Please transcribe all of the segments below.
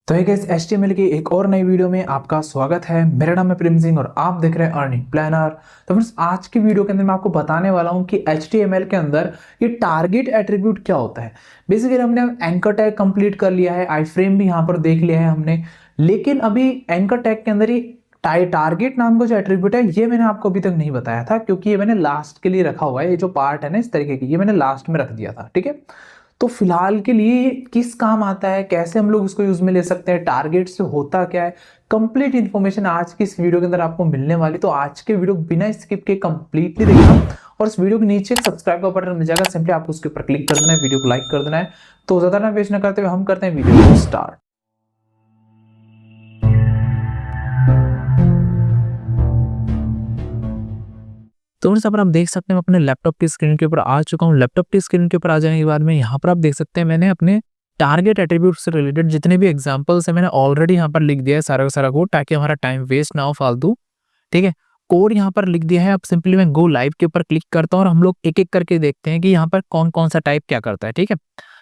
तो एक HTML की एक और नई वीडियो में आपका स्वागत है। मेरा नाम है प्रेम सिंह और आप देख रहे हैं अर्निंग प्लानर। तो फ्रेंड्स, आज की वीडियो के अंदर मैं आपको बताने वाला हूं कि HTML के अंदर ये टारगेट एट्रीब्यूट क्या होता है। बेसिकली हमने एंकर टैग कंप्लीट कर लिया है, आई फ्रेम भी यहाँ पर देख लिया है हमने, लेकिन अभी एंकर टैग के अंदर ही टारगेट नाम का जो एट्रीब्यूट है ये मैंने आपको अभी तक नहीं बताया था, क्योंकि ये मैंने लास्ट के लिए रखा हुआ है। ये जो पार्ट है ना इस तरीके की, ये मैंने लास्ट में रख दिया था। ठीक है, तो फिलहाल के लिए किस काम आता है, कैसे हम लोग इसको यूज में ले सकते हैं, टारगेट से होता क्या है, कंप्लीट इन्फॉर्मेशन आज की इस वीडियो के अंदर आपको मिलने वाली। तो आज के वीडियो बिना स्किप के कंप्लीटली देखना और इस वीडियो के नीचे सब्सक्राइब का बटन मिल जाएगा, सिंपली आपको उसके ऊपर क्लिक कर देना है, वीडियो को लाइक कर देना है। तो ज्यादा ना वेस्ट ना करते हुए हम करते हैं वीडियो को स्टार्ट। तो फ्रेंड्स, पर आप देख सकते हैं मैं अपने लैपटॉप की स्क्रीन के ऊपर आ चुका हूँ। लैपटॉप की स्क्रीन के ऊपर आ जाने के बाद में यहाँ पर आप देख सकते हैं मैंने अपने टारगेट एट्रीब्यूट से रिलेटेड जितने भी एग्जांपल्स है मैंने ऑलरेडी यहाँ पर लिख दिया है सारा का सारा कोड, ताकि हमारा टाइम वेस्ट ना हो फालतू। ठीक है, कोड यहाँ पर लिख दिया है। अब सिंपली मैं गो लाइव के ऊपर क्लिक करता हूँ और हम लोग एक एक करके देखते हैं कि यहाँ पर कौन कौन सा टाइप क्या करता है। ठीक है,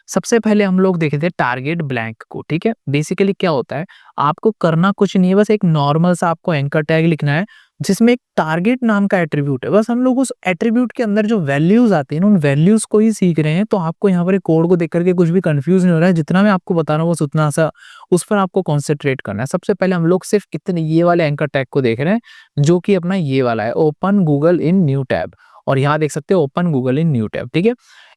सबसे पहले हम लोग देखे थे टारगेट ब्लैंक को। ठीक है, बेसिकली क्या होता है, आपको करना कुछ नहीं है, बस एक नॉर्मल सा आपको एंकर टैग लिखना है जिसमें एक टारगेट नाम का एट्रीब्यूट है। बस हम लोग उस एट्रीब्यूट के अंदर जो वैल्यूज आती हैं उन वैल्यूज को ही सीख रहे हैं। तो आपको यहाँ पर कोड को देख करके कुछ भी कंफ्यूज नहीं हो रहा है। जितना मैं आपको बता रहा हूँ बस उतना सा उस पर आपको कॉन्सेंट्रेट करना है। सबसे पहले हम लोग सिर्फ इतने ये वाले एंकर टैग को देख रहे हैं, जो कि अपना ये वाला है, ओपन गूगल इन न्यू टैब। और यहाँ देख सकते हैं ओपन गूगल इन न्यू टैब। ठीक है,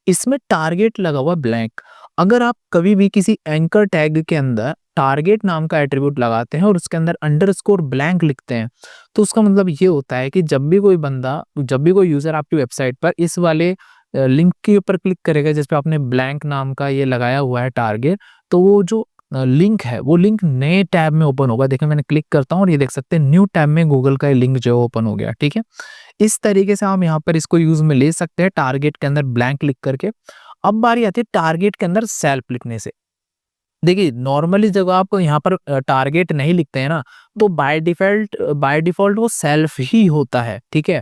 इसमें टारगेट लगा हुआ ब्लैंक। अगर आप कभी भी किसी एंकर टैग के अंदर टारगेट नाम का एट्रीब्यूट लगाते हैं और उसके अंदर अंडरस्कोर ब्लैंक लिखते हैं, तो उसका मतलब ये होता है कि जब भी कोई यूजर आपकी वेबसाइट पर इस वाले लिंक के ऊपर क्लिक करेगा जिस पे आपने ब्लैंक नाम का ये लगाया हुआ है टारगेट, तो वो जो लिंक है वो लिंक नए टैब में ओपन होगा। देखिए मैंने क्लिक करता हूँ और ये देख सकते हैं न्यू टैब में गूगल का लिंक जो है ओपन हो गया। ठीक है, इस तरीके से हम यहाँ पर इसको यूज में ले सकते हैं टारगेट के अंदर ब्लैंक लिख करके। अब बारी आती है टारगेट के अंदर सेल्फ लिखने से। देखिए नॉर्मली जब आप यहाँ पर टारगेट नहीं लिखते हैं ना, तो बाय डिफॉल्ट वो सेल्फ ही होता है। ठीक है,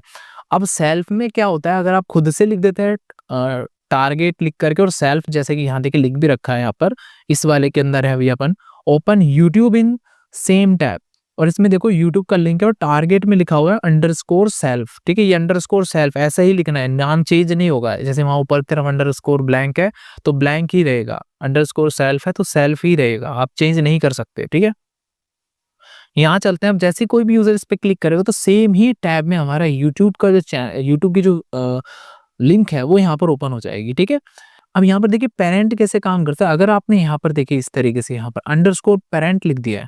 अब सेल्फ में क्या होता है, अगर आप खुद से लिख देते हैं टारगेट लिख करके और सेल्फ, जैसे कि यहाँ देखिए लिख भी रखा है, यहाँ पर इस वाले के अंदर है अभी अपन open YouTube in same tab, और इसमें देखो यूट्यूब का लिंक है और टारगेट में लिखा हुआ है अंडरस्कोर सेल्फ। ठीक है, ये अंडरस्कोर सेल्फ ऐसा ही लिखना है, नाम चेंज नहीं होगा। जैसे वहां ऊपर तरफ अंडरस्कोर ब्लैंक है तो ब्लैंक ही रहेगा, अंडरस्कोर सेल्फ है तो सेल्फ ही रहेगा, आप चेंज नहीं कर सकते। ठीक है, यहाँ चलते हैं। अब जैसे कोई भी यूजर इस पे क्लिक करेगा तो सेम ही टैब में हमारा यूट्यूब का जो यूट्यूब की जो लिंक है वो यहाँ पर ओपन हो जाएगी। ठीक है, अब यहाँ पर देखिए पेरेंट कैसे काम करता है। अगर आपने यहाँ पर देखिए इस तरीके से यहाँ पर अंडरस्कोर पेरेंट लिख दिया है,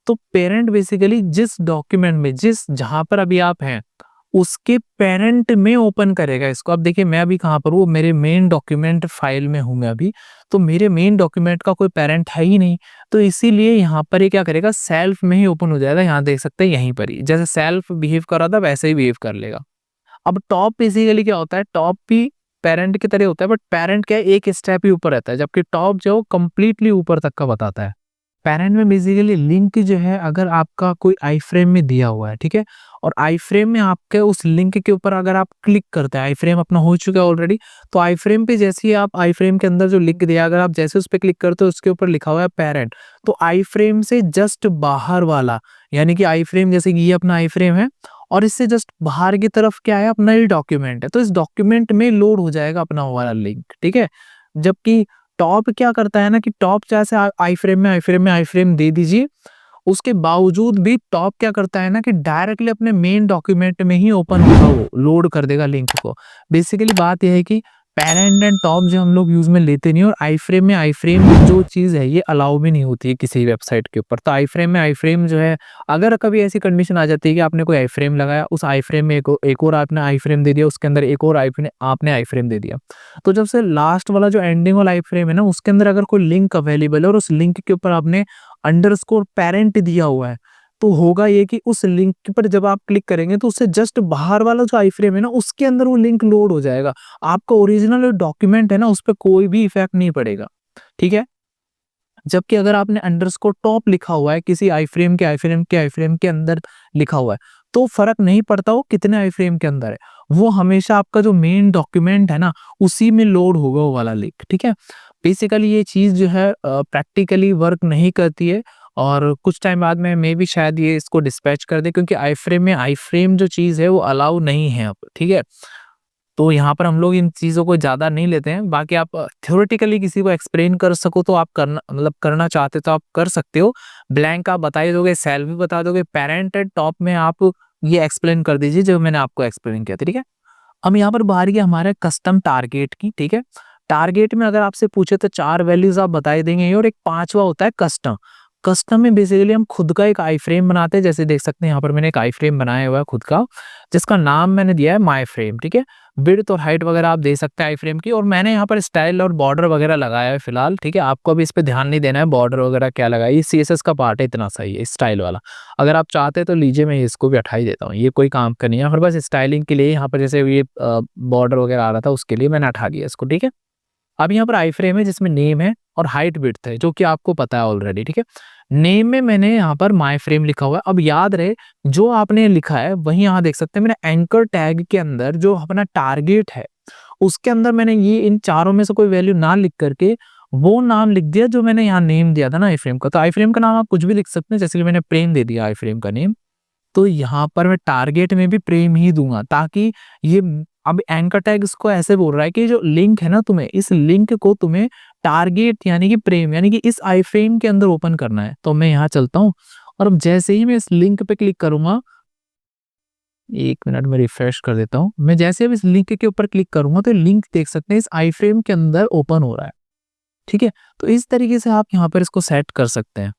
तो पेरेंट बेसिकली जिस डॉक्यूमेंट में जहां पर अभी आप हैं उसके पेरेंट में ओपन करेगा इसको। अब देखिए मैं अभी कहाँ पर हूँ, मेरे मेन डॉक्यूमेंट फाइल में हूँ मैं अभी, तो मेरे मेन डॉक्यूमेंट का कोई पेरेंट है ही नहीं, तो इसीलिए यहाँ पर ये क्या करेगा, सेल्फ में ही ओपन हो जाएगा। यहाँ देख सकते हैं यहीं पर ही जैसे सेल्फ बिहेव कर रहा था वैसे ही बिहेव कर लेगा। अब टॉप बेसिकली क्या होता है, टॉप भी पेरेंट की तरह होता है, बट पेरेंट क्या है एक स्टेप ही ऊपर रहता है, जबकि टॉप जो कंप्लीटली ऊपर तक का बताता है। पेरेंट में बेसिकली लिंक जो है अगर आपका कोई आई फ्रेम में दिया हुआ है, ठीक है, और आई फ्रेम में आपके उस लिंक के ऊपर अगर आप क्लिक करते हैं, आई फ्रेम अपना हो चुका है ऑलरेडी, तो आई फ्रेम पे जैसे ही आप आई फ्रेम के अंदर जो लिंक दिया अगर आप जैसे उस पर क्लिक करते हो उसके ऊपर लिखा हुआ है पेरेंट, तो आई फ्रेम से जस्ट बाहर वाला, यानी कि आई फ्रेम जैसे कि ये अपना आई फ्रेम है और इससे जस्ट बाहर की तरफ क्या है, अपना ये डॉक्यूमेंट है, तो इस डॉक्यूमेंट में लोड हो जाएगा अपना वाला लिंक। ठीक है, जबकि टॉप क्या करता है ना कि टॉप जैसे आई फ्रेम दे दीजिए, उसके बावजूद भी टॉप क्या करता है ना कि डायरेक्टली अपने मेन डॉक्यूमेंट में ही ओपन होगा, वो लोड कर देगा लिंक को। बेसिकली बात यह है कि पेरेंट एंड टॉप जो हम लोग यूज में लेते नहीं, और आई फ्रेम जो चीज है ये अलाउ भी नहीं होती है किसी वेबसाइट के ऊपर। तो आई फ्रेम जो है, अगर कभी ऐसी कंडीशन आ जाती है कि आपने कोई आई फ्रेम लगाया, उस आई फ्रेम में एक और आपने आई फ्रेम दे दिया, उसके अंदर एक और आपने आई फ्रेम दे दिया, तो जब से लास्ट वाला जो एंडिंग वाला आई फ्रेम है ना उसके अंदर अगर कोई लिंक अवेलेबल है और उस लिंक के ऊपर आपने अंडरस्कोर पेरेंट दिया हुआ है, तो होगा ये कि उस लिंक पर जब आप क्लिक करेंगे तो उससे जस्ट बाहर वाला जो आई फ्रेम है ना उसके अंदर वो लिंक लोड हो जाएगा। आपका ओरिजिनल डॉक्यूमेंट है ना उस पर कोई भी इफेक्ट नहीं पड़ेगा। ठीक है, जबकि अगर आपने अंडरस्कोर टॉप लिखा हुआ है किसी आई फ्रेम के अंदर लिखा हुआ है, तो फर्क नहीं पड़ता वो कितने आई फ्रेम के अंदर है, वो हमेशा आपका जो मेन डॉक्यूमेंट है ना उसी में लोड होगा वो वाला लिंक। ठीक है, बेसिकली ये चीज जो है प्रैक्टिकली वर्क नहीं करती है, और कुछ टाइम बाद में मे बी शायद ये इसको डिस्पैच कर दे, क्योंकि आई फ्रेम जो चीज़ है वो अलाउ नहीं है अब, ठीक है। तो यहाँ पर हम लोग इन चीज़ों को ज़्यादा नहीं लेते हैं। बाकी आप थ्योरेटिकली किसी को एक्सप्लेन कर सको तो आप करना चाहते तो आप कर सकते हो। ब्लैंक आप बता ही दोगे, सेल भी बता दोगे, पैरेंट एंड टॉप में आप ये एक्सप्लेन कर दीजिए जो मैंने आपको एक्सप्लेन किया था, ठीक है। अब यहाँ पर बारी है हमारे कस्टम टारगेट की, ठीक है। टारगेट में अगर आपसे पूछे तो 4 वैल्यूज आप बता ही देंगे और एक 5वां होता है कस्टम। कस्टम में बेसिकली हम खुद का एक आई फ्रेम बनाते हैं। जैसे देख सकते हैं यहाँ पर मैंने एक आई फ्रेम बनाया हुआ है खुद का, जिसका नाम मैंने दिया है माई फ्रेम, ठीक है। विड्थ और हाइट वगैरह आप दे सकते हैं आई फ्रेम की, और मैंने यहाँ पर स्टाइल और बॉर्डर वगैरह लगाया है फिलहाल, ठीक है। आपको अभी इस पे ध्यान नहीं देना है बॉर्डर वगैरह क्या लगाया, ये सीएसएस का पार्ट है, इतना सही है स्टाइल वाला। अगर आप चाहते हैं तो लीजिए, मैं इसको भी हटा ही देता हूँ, ये कोई काम का नहीं है, और बस स्टाइलिंग के लिए यहाँ पर जैसे ये बॉर्डर वगैरह आ रहा था उसके लिए मैंने हटा दिया इसको, ठीक है। अब यहाँ पर आई फ्रेम है जिसमें नेम है और हाइट विड्थ है, जो कि आपको पता है ऑलरेडी, ठीक है। नेम में मैंने यहाँ पर माई फ्रेम लिखा हुआ है। अब याद रहे जो आपने लिखा है वही यहाँ देख सकते हैं मैंने एंकर टैग के अंदर जो अपना टारगेट है उसके अंदर मैंने ये इन चारों में से कोई वैल्यू ना लिख करके वो नाम लिख दिया जो मैंने यहाँ नेम दिया था ना आई फ्रेम का। तो आई फ्रेम का नाम आप कुछ भी लिख सकते हैं, जैसे कि मैंने प्रेम दे दिया आई फ्रेम का नेम, तो यहाँ पर मैं टारगेट में भी प्रेम ही दूंगा, ताकि ये अब एंकर टैग इसको ऐसे बोल रहा है कि जो लिंक है ना तुम्हें, इस लिंक को तुम्हें टारगेट यानी कि प्रेम यानी कि इस आई फ्रेम के अंदर ओपन करना है। तो मैं यहाँ चलता हूँ और अब जैसे ही मैं इस लिंक पे क्लिक करूंगा, 1 मिनट में रिफ्रेश कर देता हूँ, मैं जैसे अब इस लिंक के ऊपर क्लिक करूंगा तो लिंक देख सकते हैं इस आई फ्रेम के अंदर ओपन हो रहा है, ठीक है। तो इस तरीके से आप यहाँ पर इसको सेट कर सकते हैं।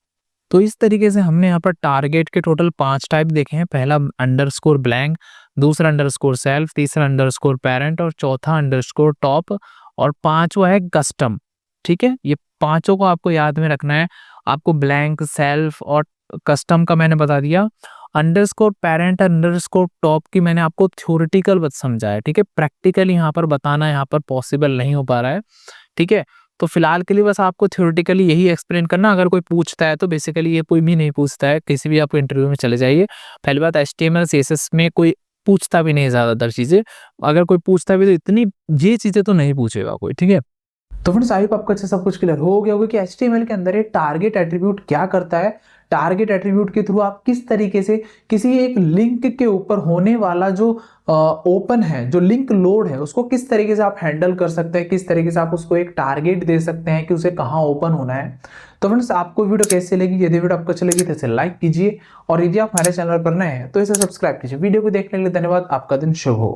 तो इस तरीके से हमने यहाँ पर टारगेट के टोटल 5 टाइप देखे हैं। पहला अंडरस्कोर ब्लैंक, दूसरा अंडरस्कोर सेल्फ, तीसरा अंडरस्कोर पेरेंट और चौथा अंडरस्कोर टॉप और 5वां है कस्टम, ठीक है। ये पांचों को आपको याद में रखना है। आपको ब्लैंक, सेल्फ और कस्टम का मैंने बता दिया। अंडरस्कोर पेरेंट, अंडरस्कोर टॉप की मैंने आपको थ्योरेटिकल समझाया, ठीक है। प्रैक्टिकल यहाँ पर बताना यहाँ पर पॉसिबल नहीं हो पा रहा है, ठीक है। तो फिलहाल के लिए बस आपको थ्योरेटिकली यही एक्सप्लेन करना। अगर कोई पूछता है तो बेसिकली ये कोई भी नहीं पूछता है, किसी भी आपको इंटरव्यू में चले जाइए। पहली बात HTML CSS में कोई पूछता भी नहीं ज़्यादातर चीज़ें, अगर कोई पूछता भी तो इतनी ये चीज़ें तो नहीं पूछेगा कोई, ठीक है। तो फ्रेंड्स आई होप आपको अच्छे सब कुछ क्लियर हो गया होगा कि HTML के अंदर ये टारगेट एट्रीब्यूट क्या करता है। टारगेट एट्रीब्यूट के थ्रू आप किस तरीके से किसी एक लिंक के ऊपर होने वाला जो ओपन है, जो लिंक लोड है, उसको किस तरीके से आप हैंडल कर सकते हैं, किस तरीके से आप उसको एक टारगेट दे सकते हैं कि उसे कहाँ ओपन होना है। तो फ्रेंड्स आपको वीडियो कैसे लगी, यदि वीडियो आपको अच्छी लगी तो इसे लाइक कीजिए और यदि आप हमारे चैनल पर नए हैं तो इसे सब्सक्राइब कीजिए। वीडियो को देखने के लिए धन्यवाद। आपका दिन शुभ हो।